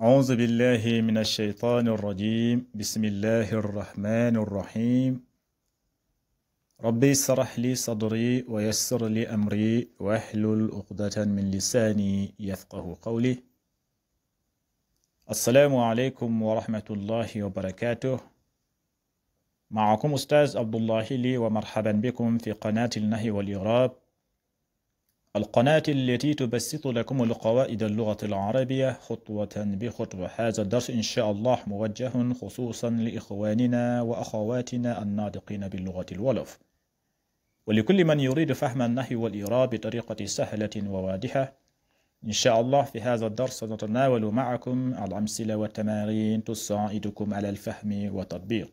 أعوذ بالله من الشيطان الرجيم بسم الله الرحمن الرحيم ربي اشرح لي صدري ويسر لي أمري واحلل عقدة من لساني يفقه قولي. السلام عليكم ورحمة الله وبركاته. معكم أستاذ عبد الله لي، ومرحبا بكم في قناة النحو والإعراب، القناة التي تبسط لكم القواعد اللغة العربية خطوة بخطوة. هذا الدرس إن شاء الله موجه خصوصا لإخواننا وأخواتنا الناطقين باللغة الولف، ولكل من يريد فهم النحو والإعراب بطريقة سهلة وواضحة. إن شاء الله في هذا الدرس سنتناول معكم الأمثلة والتمارين تساعدكم على الفهم والتطبيق.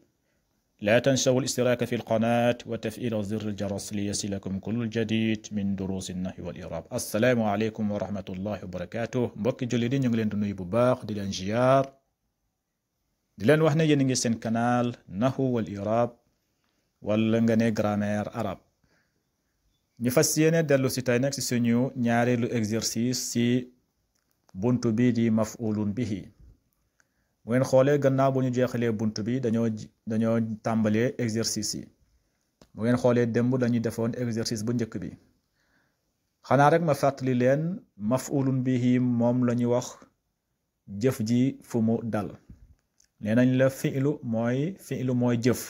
لا تنسوا الاشتراك في القناة وتفعيل زر الجرس ليصلكم كل جديد من دروس النحو والإعراب. السلام عليكم ورحمة الله وبركاته. mbokki jullit yi ñu ngi leen di nuyu bu baax di leen ziyaar, di leen wax ne yéen a ngi seen canal Nahwu wal I'rab wala nga ne grammaire arabe. ñu fas yéene dellu si tey nag si suñu ñaareelu exercice si buntu bi di maf'ulun bihi. bu ngeen xoolee gannaaw bu ñu jeexalee buntu bi dañoo tàmbalee exercice yi. bu ngeen xoolee démb dañuy defoon exercice bu njëkk bi. xanaa rek ma fàttali leen maf'ulun bihi moom la ñuy wax jëf ji fu mu dal. nee nañ la fi'lu mooy jëf.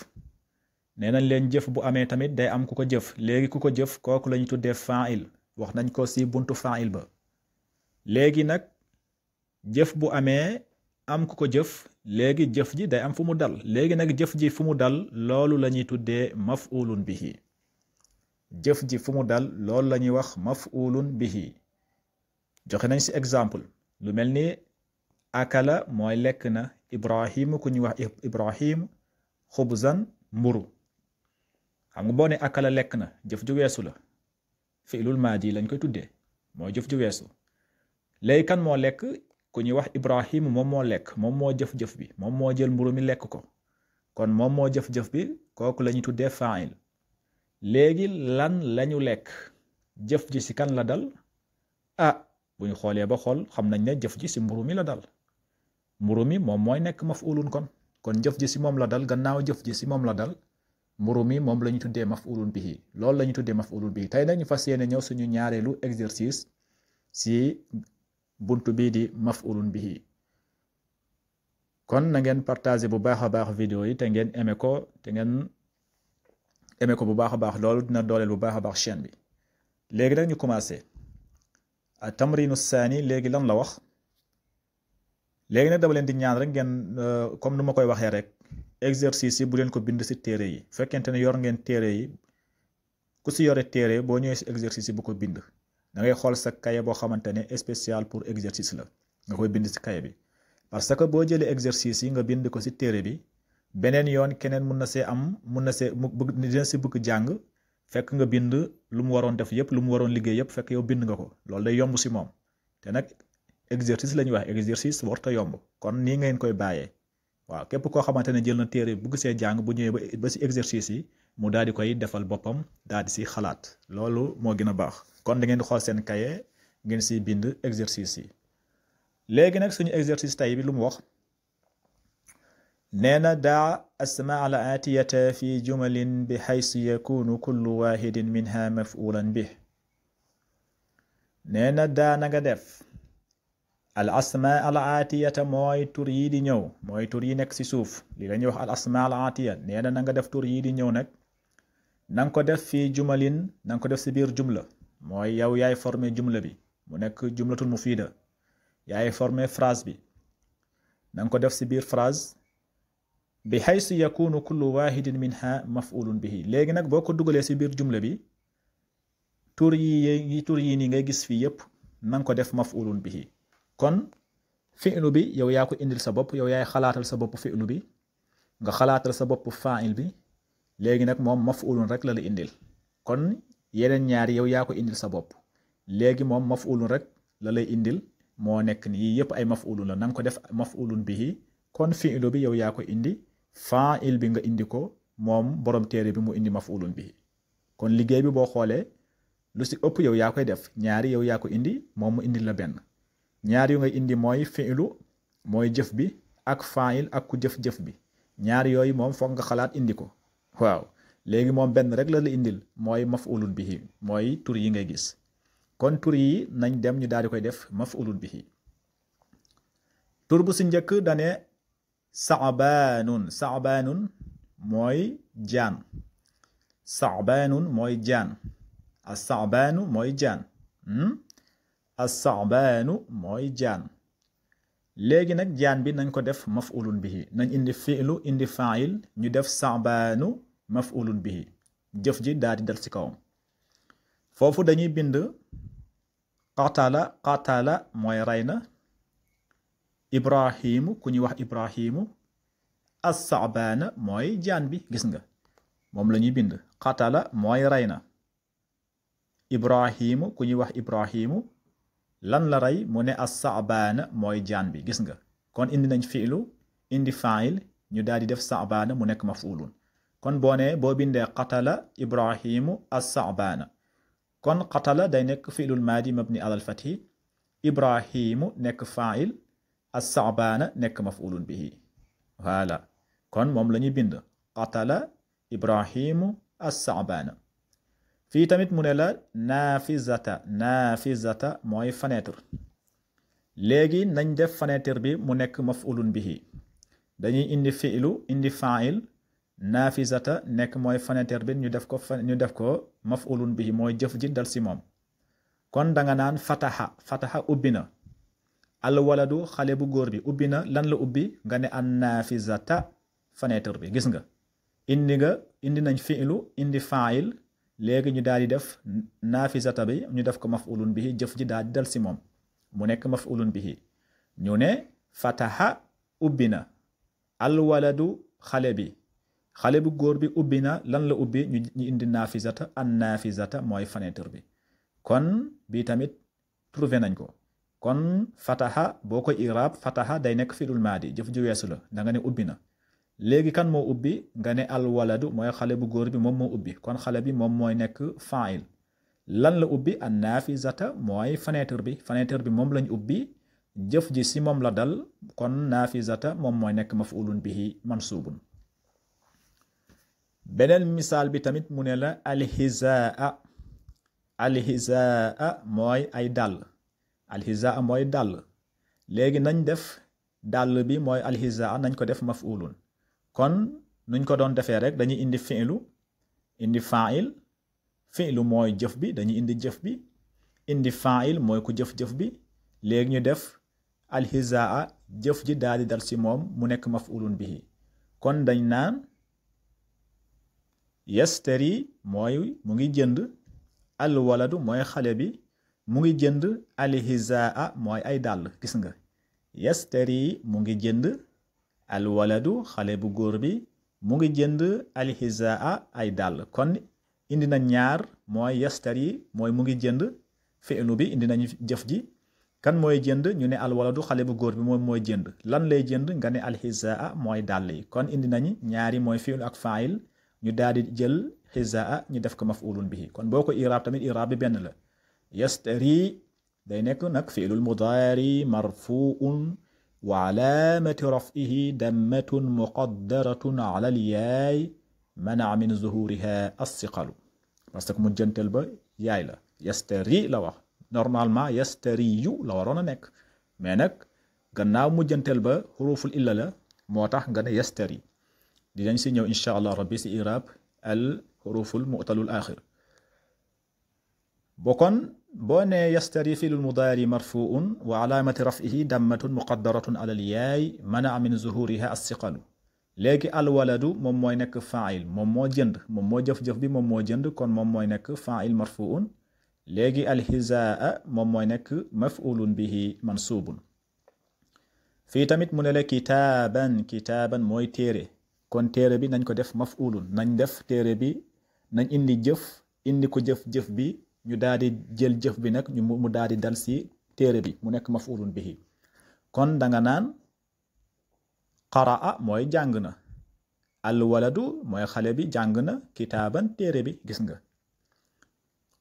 nee nañ leen jëf bu amee tamit day am ku ko jëf. léegi ku ko jëf kooku la ñuy tuddee fa'il. wax nañ ko si buntu fa'il ba. léegi nag jëf bu amee am ku ko jëf, léegi jëf ji day am fu mu dal. léegi nag jëf ji fu mu dal loolu la ñuy tuddee maf'ulun bihi. jëf ji fu mu dal loolu la ñuy wax maf'ulun bihi. joxe nañ si exemple lu mel ni akala mooy lekk na Ibrahim, ku ñuy wax Ibrahim xubzan mburu. xam nga boo ne akala lekk na jëf ju weesu la, fi'lul maadi lañ koy tuddee, mooy jëf ju weesu. léegi kan moo lekk? ku ñuy wax Ibrahim moom moo lekk, moom moo jëf-jëf bi, moom moo jël mburu mi lekk ko, kon moom moo jëf-jëf bi, kooku la ñuy tuddee fa'il. léegi lan lañu lekk? jëf ji si kan la dal? bu ñu xoolee ba xool xam nañ ne jëf ji si mburu mi la dal. mburu mi moom mooy nekk maf'ulun kon jëf ji si moom la dal. gannaaw jëf ji si moom la dal, mburu mi moom la ñu tuddee maf'ulun bihi. loolu la ñu tuddee maf'ulun bihi. tey nag ñu fas yéene ñëw suñu ñaareelu exercice si buntu bii di maf'ulun bihi. kon na ngeen partager bu baax a baax vidéo yi te ngeen aimé ko bu baax a baax. loolu dina dooleel bu baax a baax chaîne bi. léegi nag ñu commencé a tamrinu saani. léegi lan la wax? léegi nag dama leen di ñaan rek ngeen comme nu ma koy waxee rek, exercice yi bu leen ko bind si téere yi. fekkente ne yor ngeen téere yi, ku si yore téere boo ñëwee si exercice yi bu ko bind. da ngay xool sa kaye boo xamante ne spécial pour exercice la, nga koy bind si kaye bi. parce que boo jëlee exercice yi nga bind ko si téere bi, beneen yoon keneen mun na see dina si bëgg jàng, fekk nga bind lu mu waroon def yëpp, lu mu waroon liggéey yëpp, fekk yow bind nga ko. loolu day yomb si moom. te nag exercice la ñuy wax, exercice warta yomb. kon nii ngeen koy bàyyee. waaw, képp koo xamante ne jël na téere bëgg see jàng, bu ñëwee ba si exercice yi mu daal di koy defal boppam, daal di si xalaat. loolu moo gën a baax. kon da ngeen di xool seen kaye ngeen si bind exercice yi. léegi nag suñu exercice tay bi lu mu wax? nee na daa asmaa al aatiyata fi jumalin bi xaysu yakunu kullu waxidin minha maf'ulan bih. nee na daa na nga def al asmaa al aatiyata mooy tur yi di ñëw, mooy tur yi nekk si suuf. li la ñuy wax al asmaa al aatiya. nee na nga def tur yi di ñëw nag, na nga ko def fii jumalin, na nga ko def si biir jumla. mooy yow yaay formé jumla bi mu nekk jumlatul mufida, yaay formé phrase bi. na nga ko def si biir phrase bi haysu yakunu kullu wahidin minha maf'ulun bihi. léegi nag boo ko dugalee si biir jumla bi, tur yi nii ngay gis fii yépp na nga ko def maf'ulun bihi. kon fi'lu bi yow yaa ko indil sa bopp, yow yaay xalaatal sa bopp fi'lu bi, nga xalaatal sa bopp fa'il bi. léegi nag moom maf'ulun rek la indil. kon yeneen ñaari yow yaa ko indil sa bopp. léegi moom maf'ulun rek la lay indil, moo nekk ni yii yëpp ay maf'ulun la. na nga ko def maf'ulun bihi. kon fi'lu bi yow yaa ko indi, fa'il bi nga indi ko, moom borom téere bi mu indi maf'ulun bihi. kon liggéey bi boo xoolee lu si ëpp yow yaa koy def. ñaari yow yaa ko indi, moom mu indil la benn. ñaari yu ngay indi mooy fi'lu mooy jëf bi ak faayil ak ku jëf-jëf bi ñaar yooyu moom foog nga xalaat indi ko waaw léegi moom benn rek la indil mooy maf'ulun bihi mooy tur yi ngay gis kon tur yi nañ dem ñu daal di koy def maf'ulun bihi tur bu si njëkk dane sa'baanun mooy jaan sa'baanun mooy jaan as-sa'baanu mooy jaan as-sa'baanu mooy jaan léegi nag jaan bi nañ ko def maf'ulun bihi nañ indi fi'lu indi fa'il ñu def sa'baanu maf'ulun bihi jëf ji daal di dal ci kawam foofu dañuy bind qatala mooy rey na ibrahimu ku ñuy wax ibrahimu as-sa'baana mooy jaan bi gis nga moom la ñuy bind qatala mooy rey na ibrahimu ku ñuy wax ibrahimu lan la rey mu ne as-sa'baana mooy jaan bi gis nga kon indi nañ fi'lu indi fa'il ñu daal di def sa'baana mu nekk maf'ulun kon boo bindee qatala ibrahimu as-sa'baana kon qatala day nekk fi'lul maadi mabni alal fathi ibrahimu nekk fa'il as-sa'baana nekk maf'ulun bihi voilà kon moom la ñuy bind qatala ibrahimu as-sa'baana fii tamit mu ne la naafizata mooy fenêtre léegi nañ def fenêtre bi mu nekk maf'ulun bihi dañuy indi fi'lu indi fa'il naafizata nekk mooy fenêtre bi ñu def ko maf'ulun bihi mooy jëf ji dal si moom kon danga naan fataha ubbi na al waladu xale bu góor bi ubbi na lan la ubbi nga ne an naafizata fenêtre bi gis nga indi nañ fi'lu indi fa'il léegi ñu daal di def naafizata bi ñu def ko maf'ulun bihi jëf ji daal di dal si moom mu nekk maf'ulun bihi ñu ne fataha ubbi na al waladu xale bu góor bi ubbi na lan la ubbi ñu indi naafizata an naafizata mooy fenêtre bi kon bi tamit trouvé nañ ko kon fataha boo koy i'raab fataha day nekk fi'lul maadi jëf ju weesu la da nga ne ubbi na léegi kan moo ubbi nga ne al waladu mooy xale bu góor bi moom moo ubbi kon xale bi moom mooy nekk fa'il lan la ubbi an naafizata mooy fenêtre bi moom lañ ubbi jëf ji si moom la dal kon naafizata moom mooy nekk maf'ulun bihi mansubun beneen misaal bi tamit mu ne la alhizaa mooy ay dàll alhizaa mooy dàll léegi nañ def dàll bi mooy alhizaa nañ ko def maf'ulun kon nuñ ko doon defee rek dañuy indi fi'lu indi fa'il fi'lu mooy jëf bi dañuy indi jëf bi indi fa'il mooy ku jëf-jëf bi léegi ñu def alhizaa jëf ji daal di dal ci moom mu nekk maf'ulun bihi kon dañ naan yastari mooy mu ngi jënd al waladu mooy xale bi mu ngi jënd alhizaa mooy ay dàll gis nga yastari mu ngi jënd al waladu xale bu góor bi mu ngi jënd alhizaa ay dàll kon indi na ñaar mooy yastari mooy mu ngi jënd fi'lu bi indi nañu jëf ji kan mooy jënd ñu ne al waladu xale bu góor bi moom mooy jënd lan lay jënd nga ne alhizaa mooy dàll yi kon indi nañu ñaari mooy fi'lu ak fa'il ñu daal di jël hizaa ñu def ko maf'ulun bihi kon boo ko i'raab tamit i'raab bi benn la yastari day nekk nag fi'lul mudaari marfu'un wa alaamati raf'ihi dammatun muqaddaratun ala al-yaay mana'a min zuhuriha as-siqalu parce que mu jëntal ba yaay la yastari la wax normalement yastariyu la waroon a nekk mais nag gannaaw mu jëntal ba xuruful illa la moo tax nga ne yastari dinañ si ñëw insha allah rabbi si i'raab al xuruful mu'talul aaxir boo ne yastari fi'lul mudaari marfu'un wa alaamati raf'ihi dammatun muqaddaratun ala al-yaay mana'a min zuhuriha as-siqalu léegi al waladu moom mooy nekk fa'il moom moo jënd moom moo jëf-jëf bi moom moo jënd kon moom mooy nekk fa'il marfu'un léegi alhizaa moom mooy nekk maf'ulun bihi mansubun fii tamit mu ne la kitaaban mooy téere kon téere bi nañ ko def maf'ulun nañ def téere bi nañ indi jëf indi ko jëf bi ñu daal di jël jëf bi nag mu daal di dal si téere bi mu nekk maf'ulun bihi kon danga naan qaraa mooy jàng na al waladu mooy xale bi jàng na kitaaban téere bi gis nga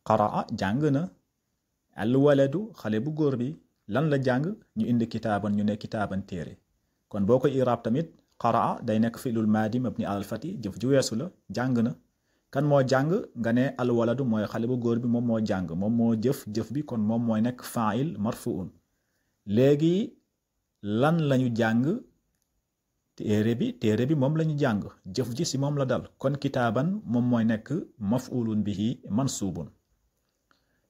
qaraa jàng na al waladu xale bu góor bi lan la jàng ñu indi kitaaban ñu ne kitaaban téere kon boo ko iraab tamit qaraa day nekk fi'lul maadi mabni alal fati jëf ju weesu la jàng na kan moo jàng nga ne al waladu mooy xale bu góor bi moom moo jàng moom moo jëf bi kon moom mooy nekk fa'il marfuun léegi lan lañu jàng téere bi moom lañu jàng jëf ji si moom la dal kon kitaaban moom mooy nekk maf'ulun bihi mansuubun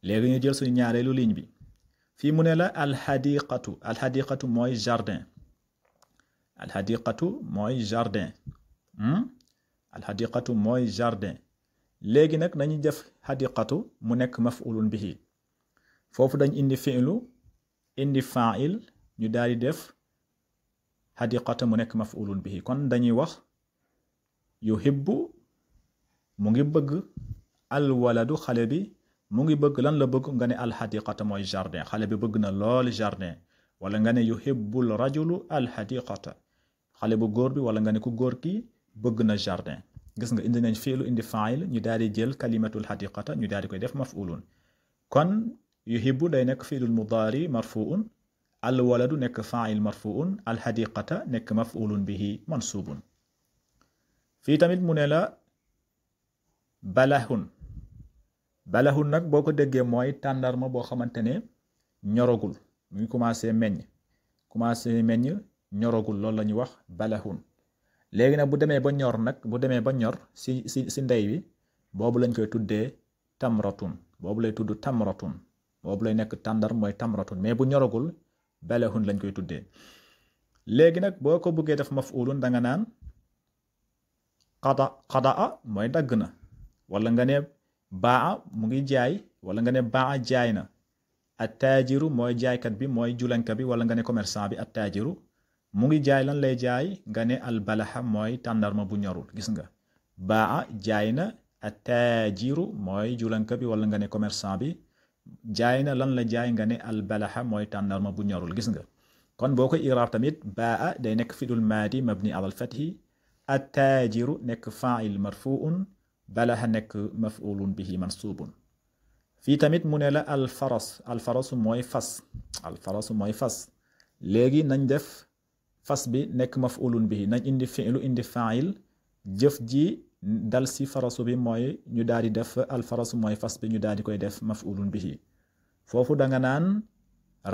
léegi ñu jël suñu ñaareelu ligne bi fii mu ne la alxadiqatu mooy jardin alxadiqatu mooy jardin léegi nag nañu def xadiqatu mu nekk maf'ulun bihi foofu dañ indi fi'lu indi fa'il ñu daal di def xadiqata mu nekk maf'ulun bihi kon dañuy wax yuhibbu mu ngi bëgg al waladu xale bi mu ngi bëgg lan la bëgg nga ne al xadiqata mooy jardin xale bi bëgg na lool jardin wala nga ne yuhibbul rajulu al xadiqata xale bu góor bi wala nga ne ku góor ki bëgg na jardin gis nga indi nañ fiilu indi fa'il ñu daal di jël kalimatul xadiqata ñu daal di koy def maf'ulun kon yuhibbu day nekk fiilul mudaari marfuun al waladu nekk fa'il marfuun al xadiqata nekk maf'ulun bihi mansubun fii tamit mu ne la balahun nag boo ko déggee mooy tàndarma boo xamante ne ñoragul mu ngi commencé meññ ñoragul loolu la ñuy wax balahun léegi nag bu demee ba ñor si ndey bi boobu lañ koy tuddee tamratun boobu lay tudd tamratun boobu lay nekk tàndar mooy tamratun mais bu ñoragul balahun lañ koy tuddee léegi nag boo ko bëggee def maf'ulun da nga naan qadaa mooy dagg na wala nga ne baa mu ngi jaay wala nga ne baa jaay na attaajiru mooy jaaykat bi mooy julanka bi wala nga ne commerçant bi attaajiru mu ngi jaay lan lay jaay nga ne albalaxa mooy tàndarma bu ñorul gis nga baa jaay na attaajiru mooy julanka bi wala nga ne commerçant bi jaay na lan la jaay nga ne albalaxa mooy tàndarma bu ñorul gis nga kon boo ko iraab tamit baa day nekk fi'lul maadi mabni alal fathi attaajiru nekk fa'il marfuun balaxa nekk maf'ulun bihi mansubun fii tamit mu ne la alfarasu mooy fas léegi nañ def fas bi nekk maf'ulun bihi nañ indi fi'lu indi fa'il jëf ji dal si farasu bi mooy ñu daal di def alfarasu mooy fas bi ñu daal di koy def maf'ulun bihi foofu da nga naan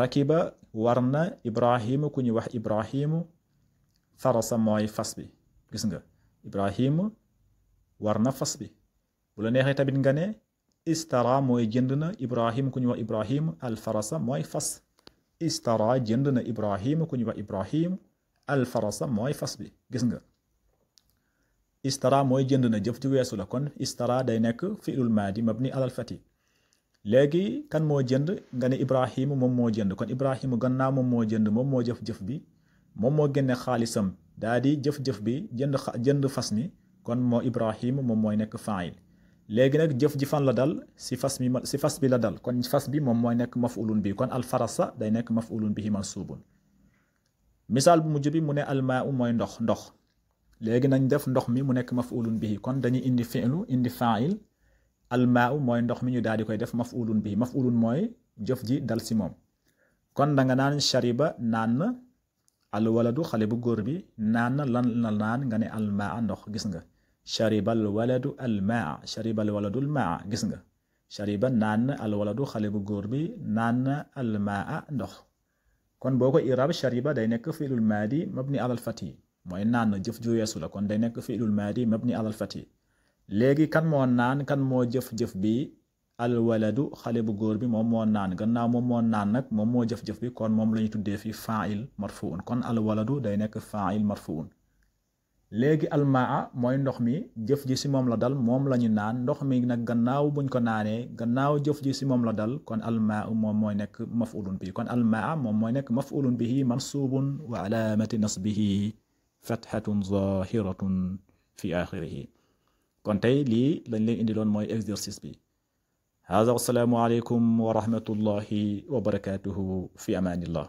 rakiba war na ibrahimu ku ñu wax ibrahimu farasa mooy fas bi gis nga ibrahimu war na fas bi bu la neexee tamit nga ne istara mooy jënd na ibrahim ku ñu wax ibrahim alfarasa mooy fas istara jënd na ibrahim ku ñu wax ibrahim alfarasa mooy fas bi gis nga istara mooy jënd na jëf ju weesu la kon istara day nekk fi'lul maadi mabni alal fati léegi kan moo jënd nga ne ibrahim moom moo jënd kon ibrahim gannaaw moom moo jënd moom moo jëf bi moom moo génne xaalisam daa di jëf bi jënd fas mi kon moo ibrahim moom mooy nekk fa'il léegi nag jëf ji fan la dal si fas bi la dal kon fas bi moom mooy nekk maf'ulun bi kon alfarasa day nekk maf'ulun bihi mansubun misaal bu mujj bi mu ne almaa'u mooy ndox léegi nañ def ndox mi mu nekk maf'ulun bihi kon dañuy indi fi'lu indi fa'il almaa'u mooy ndox mi ñu daal di koy def maf'ulun bihi maf'ulun mooy jëf ji dal si moom kon da nga naan shariba naan na al waladu xale bu góor bi naan na lan la naan nga ne almaa ndox gis nga shariba al waladu almaa shariba al waladu almaa gis nga shariba naan na al waladu xale bu góor bi naan na almaa ndox kon boo ko irab shariba day nekk fi'lul maadi mabni alal fati mooy naan na jëf ju weesu la kon day nekk fi'lul maadi mabni alal fati léegi kan moo naan kan moo jëf bi al waladu xale bu góor bi moom moo naan gannaaw moom moo naan nag moom moo jëf bi kon moom la ñu tuddee fi fa'il marfuun kon al waladu day nekk fa'il marfuun léegi almaa mooy ndox mi jëf ji si moom la dal moom la ñu naan ndox mi nag gannaaw buñ ko naanee gannaaw jëf ji si moom la dal kon almaa moom mooy nekk maf'ulun bihi kon almaa moom mooy nekk maf'ulun bihi mansubun wa alaamati nasbihi fathatun zahiratun fi axirihi kon tey lii lañ leen indiloon mooy exercice bi hada wassalaamu aleykum wa rahmatullahi wa barakatuhu fi amaanillah